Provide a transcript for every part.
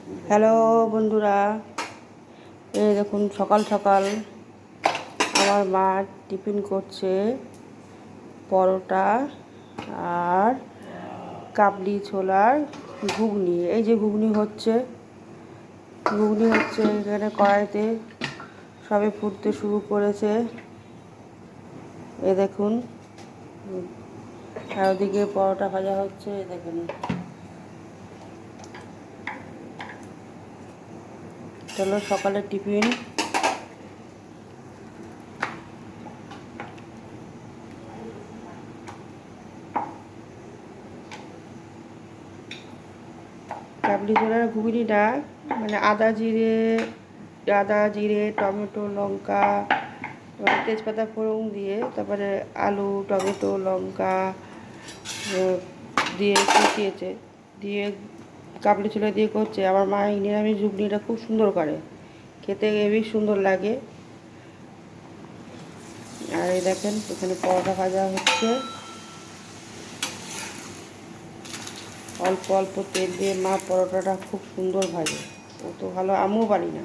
Hello বন্ধুরা, এই দেখুন সকাল সকাল আমার মা টিফিন করছে পরোটা আর কাবলি ছোলার ঘুগনি। এই যে ঘুগনি হচ্ছে এখানে কড়াইতে সবে ফুটতে শুরু করেছে। এ দেখুন, আর ওদিকে পরোটা ভাজা হচ্ছে। দেখুন, চলো সকালের টিফিন। কাবলি ছোলার ঘুগনিটা মানে আদা জিরে টমেটো লঙ্কা তেজপাতা ফোড়ন দিয়ে, তারপরে আলু টমেটো লঙ্কা দিয়ে কষিয়েছে, দিয়ে কাবলি ছোলা দিয়ে করছে। আমার মা এই নিরামিষ ঘুগনিটা খুব সুন্দর করে, খেতে হেবি সুন্দর লাগে। আর এই দেখেন এখানে পরোটা ভাজা হচ্ছে, অল্প অল্প তেল দিয়ে মা পরোটাটা খুব সুন্দর ভাজে। অত ভালো আমিও পারি না।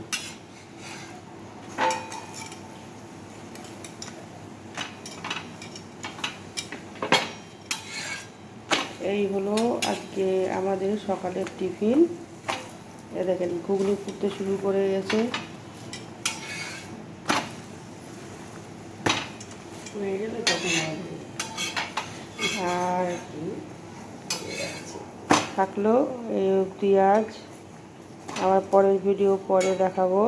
এই হলো আজকে আমাদের সকালের টিফিন। এ দেখেন ঘুগনি ফুটতে শুরু করে গেছে। আর থাকলো এই অবধি আজ। আমার পরের ভিডিও পরে দেখাবো।